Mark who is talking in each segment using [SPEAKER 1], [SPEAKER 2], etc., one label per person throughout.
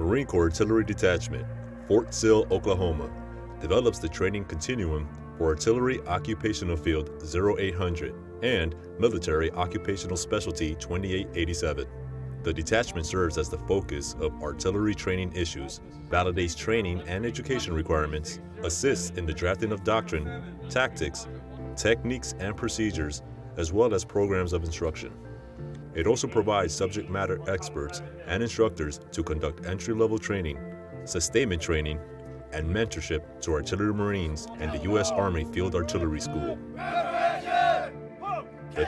[SPEAKER 1] Marine Corps Artillery Detachment, Fort Sill, Oklahoma, develops the training continuum for Artillery Occupational Field 0800 and Military Occupational Specialty 2887. The detachment serves as the focus of artillery training issues, validates training and education requirements, assists in the drafting of doctrine, tactics, techniques, and procedures, as well as programs of instruction. It also provides subject matter experts and instructors to conduct entry-level training, sustainment training, and mentorship to artillery Marines and the U.S. Army Field Artillery School. The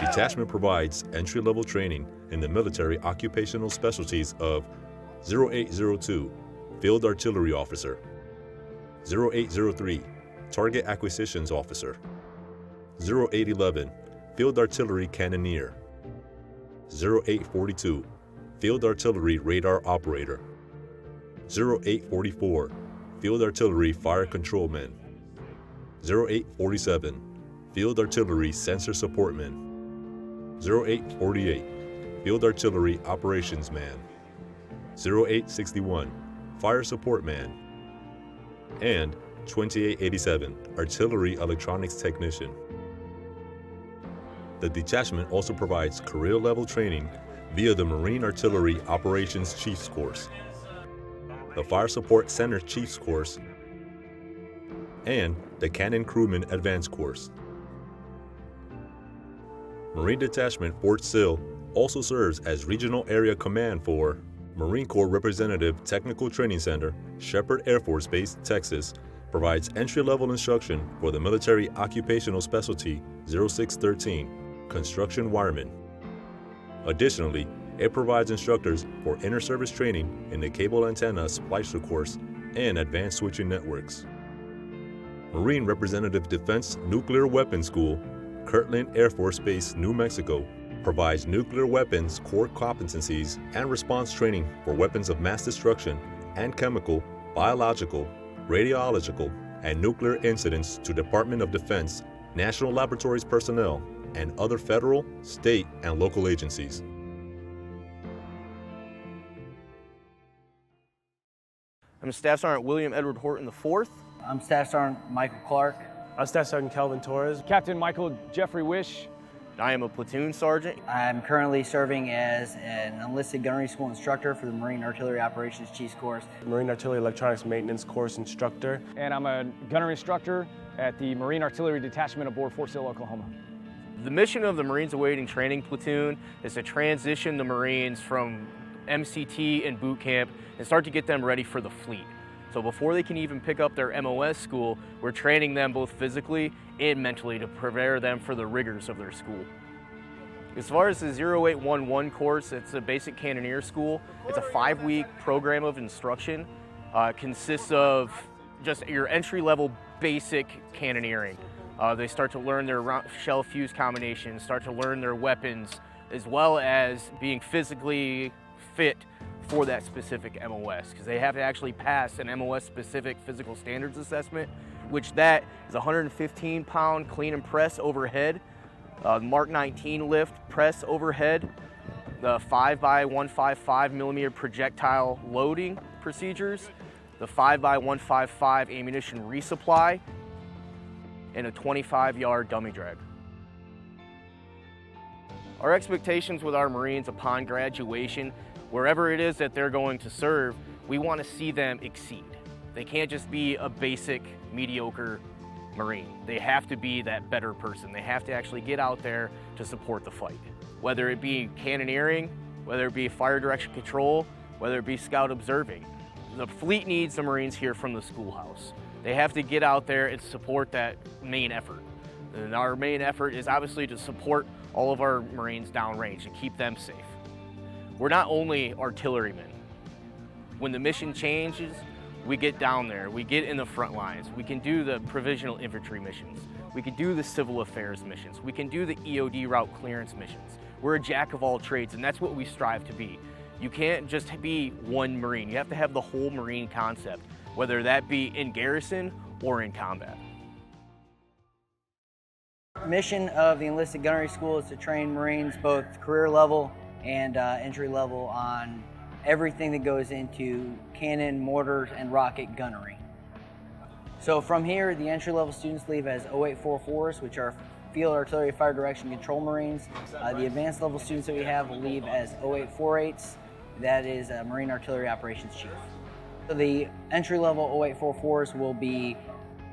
[SPEAKER 1] detachment provides entry-level training in the military occupational specialties of 0802, Field Artillery Officer, 0803, Target Acquisitions Officer, 0811, Field Artillery Cannoneer, 0842, Field Artillery Radar Operator, 0844, Field Artillery Fire Controlman, 0847, Field Artillery Sensor Supportman, 0848, Field Artillery Operations Man, 0861, Fire Support Man, and 2887, Artillery Electronics Technician. The detachment also provides career-level training via the Marine Artillery Operations Chiefs Course, the Fire Support Center Chiefs Course, and the Cannon Crewman Advanced Course. Marine Detachment Fort Sill also serves as Regional Area Command for Marine Corps Representative Technical Training Center, Shepherd Air Force Base, Texas, provides entry-level instruction for the Military Occupational Specialty 0613, Construction Wireman. Additionally, it provides instructors for inter-service training in the Cable Antenna Splicer course and Advanced Switching Networks. Marine Representative Defense Nuclear Weapons School, Kirtland Air Force Base, New Mexico, provides nuclear weapons core competencies and response training for weapons of mass destruction and chemical, biological, radiological, and nuclear incidents to Department of Defense, National Laboratories personnel, and other federal, state, and local agencies.
[SPEAKER 2] I'm Staff Sergeant William Edward Horton IV.
[SPEAKER 3] I'm Staff Sergeant Michael Clark.
[SPEAKER 4] I'm Staff Sergeant Calvin Torres.
[SPEAKER 5] Captain Michael Jeffrey Wish.
[SPEAKER 2] I am a platoon sergeant.
[SPEAKER 3] I'm currently serving as an enlisted gunnery school instructor for the Marine Artillery Operations Chiefs course.
[SPEAKER 4] Marine Artillery Electronics Maintenance Course instructor.
[SPEAKER 5] And I'm a gunnery instructor at the Marine Artillery Detachment aboard Fort Sill, Oklahoma.
[SPEAKER 2] The mission of the Marines Awaiting Training Platoon is to transition the Marines from MCT and boot camp and start to get them ready for the fleet. So before they can even pick up their MOS school, we're training them both physically and mentally to prepare them for the rigors of their school. As far as the 0811 course, it's a basic cannoneer school. It's a 5-week program of instruction. Consists of just your entry-level basic cannoneering. They start to learn their shell fuse combinations, start to learn their weapons, as well as being physically fit for that specific MOS, because they have to actually pass an MOS-specific physical standards assessment, which that is a 115-pound clean and press overhead, Mark 19 lift press overhead, the 5x155 millimeter projectile loading procedures, the 5x155 ammunition resupply, and a 25-yard dummy drag. Our expectations with our Marines upon graduation, wherever it is that they're going to serve, we want to see them exceed. They can't just be a basic, mediocre Marine. They have to be that better person. They have to actually get out there to support the fight. Whether it be cannoneering, whether it be fire direction control, whether it be scout observing. The fleet needs the Marines here from the schoolhouse. They have to get out there and support that main effort. And our main effort is obviously to support all of our Marines downrange and keep them safe. We're not only artillerymen. When the mission changes, we get down there, we get in the front lines, we can do the provisional infantry missions, we can do the civil affairs missions, we can do the EOD route clearance missions. We're a jack of all trades, and that's what we strive to be. You can't just be one Marine, you have to have the whole Marine concept, whether that be in garrison or in combat.
[SPEAKER 3] The mission of the enlisted gunnery school is to train Marines both career level and entry level on everything that goes into cannon, mortars, and rocket gunnery. So from here, the entry-level students leave as 0844s, which are Field Artillery Fire Direction Control Marines. The advanced level students that we have will leave as 0848s. That is a Marine Artillery Operations Chief. So the entry-level 0844s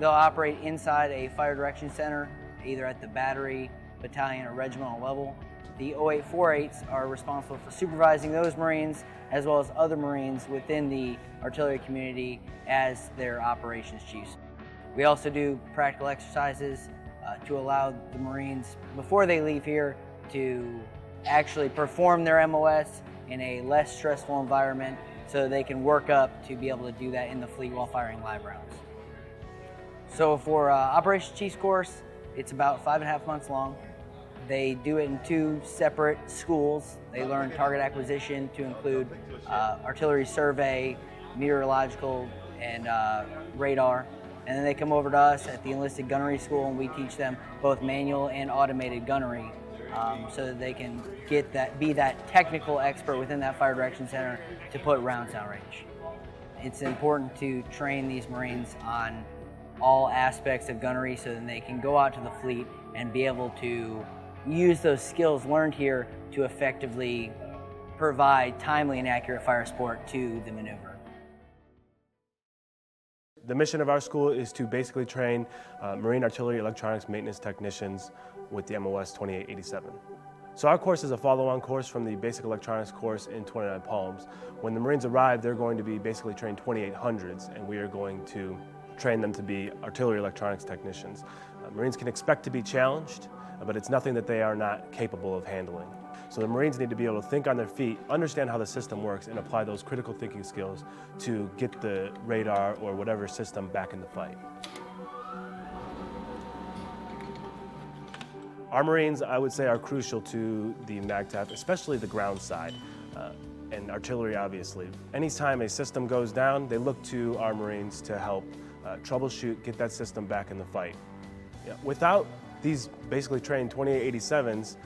[SPEAKER 3] they'll operate inside a fire direction center, either at the battery, battalion, or regimental level. The 0848s are responsible for supervising those Marines as well as other Marines within the artillery community as their operations chiefs. We also do practical exercises to allow the Marines, before they leave here, to actually perform their MOS in a less stressful environment so they can work up to be able to do that in the fleet while firing live rounds. So for Operations Chiefs course, it's about 5.5 months long. They do it in 2 separate schools. They learn target acquisition to include artillery survey, meteorological, and radar. And then they come over to us at the enlisted gunnery school, and we teach them both manual and automated gunnery so that they can be that technical expert within that fire direction center to put rounds downrange. It's important to train these Marines on all aspects of gunnery so that they can go out to the fleet and be able to use those skills learned here to effectively provide timely and accurate fire support to the maneuver.
[SPEAKER 4] The mission of our school is to basically train Marine Artillery Electronics Maintenance Technicians with the MOS 2887. So our course is a follow-on course from the Basic Electronics course in 29 Palms. When the Marines arrive, they're going to be basically trained 2800s, and we are going to train them to be Artillery Electronics Technicians. Marines can expect to be challenged, but it's nothing that they are not capable of handling. So the Marines need to be able to think on their feet, understand how the system works, and apply those critical thinking skills to get the radar or whatever system back in the fight. Our Marines, I would say, are crucial to the MAGTF, especially the ground side, and artillery, obviously. Anytime a system goes down, they look to our Marines to help troubleshoot, get that system back in the fight. Without these basically trained 2887s,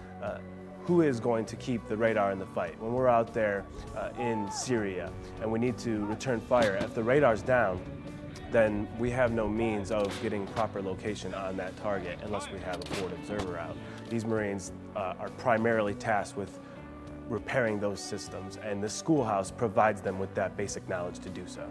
[SPEAKER 4] who is going to keep the radar in the fight? When we're out there in Syria and we need to return fire, if the radar's down, then we have no means of getting proper location on that target unless we have a forward observer out. These Marines are primarily tasked with repairing those systems, and the schoolhouse provides them with that basic knowledge to do so.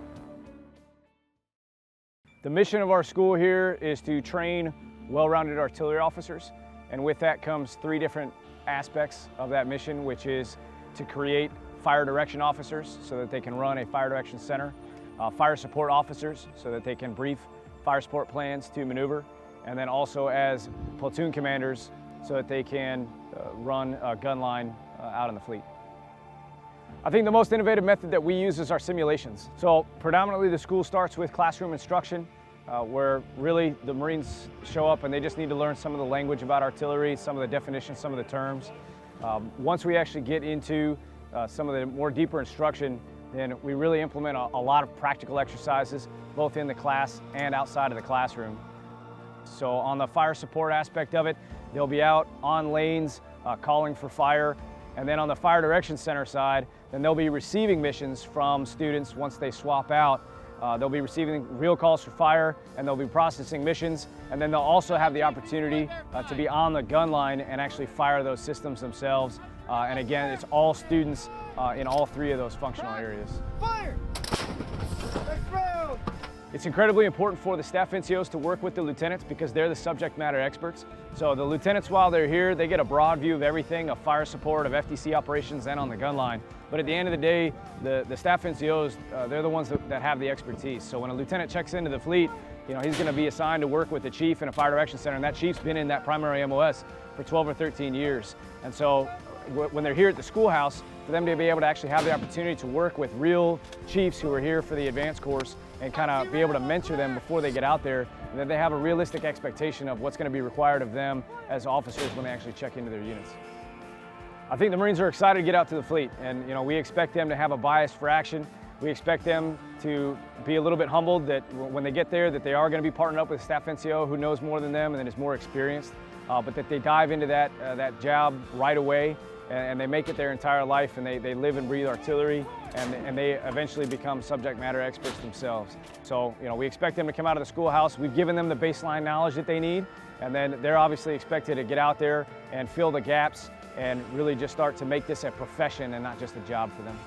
[SPEAKER 5] The mission of our school here is to train well-rounded artillery officers, and with that comes 3 different aspects of that mission, which is to create fire direction officers so that they can run a fire direction center, fire support officers so that they can brief fire support plans to maneuver, and then also as platoon commanders so that they can run a gun line out in the fleet. I think the most innovative method that we use is our simulations. So predominantly the school starts with classroom instruction, where really the Marines show up and they just need to learn some of the language about artillery, some of the definitions, some of the terms. Once we actually get into some of the more deeper instruction, then we really implement a lot of practical exercises, both in the class and outside of the classroom. So on the fire support aspect of it, they'll be out on lanes calling for fire. And then on the fire direction center side, then they'll be receiving missions from students once they swap out. They'll be receiving real calls for fire, and they'll be processing missions, and then they'll also have the opportunity to be on the gun line and actually fire those systems themselves. And again, it's all students in all 3 of those functional areas.
[SPEAKER 6] Fire! Next round!
[SPEAKER 5] It's incredibly important for the staff NCOs to work with the lieutenants because they're the subject matter experts. So the lieutenants, while they're here, they get a broad view of everything, of fire support, of FTC operations, and on the gun line. But at the end of the day, the staff NCOs, they're the ones that have the expertise. So when a lieutenant checks into the fleet, he's going to be assigned to work with the chief in a fire direction center, and that chief's been in that primary MOS for 12 or 13 years. And so when they're here at the schoolhouse, for them to be able to actually have the opportunity to work with real chiefs who are here for the advanced course and kind of be able to mentor them before they get out there, and that they have a realistic expectation of what's going to be required of them as officers when they actually check into their units. I think the Marines are excited to get out to the fleet, and we expect them to have a bias for action. We expect them to be a little bit humbled that when they get there that they are going to be partnered up with a staff NCO who knows more than them and that is more experienced, but that they dive into that job right away and they make it their entire life, and they live and breathe artillery, and they eventually become subject matter experts themselves. So, you know, we expect them to come out of the schoolhouse. We've given them the baseline knowledge that they need, and then they're obviously expected to get out there and fill the gaps and really just start to make this a profession and not just a job for them.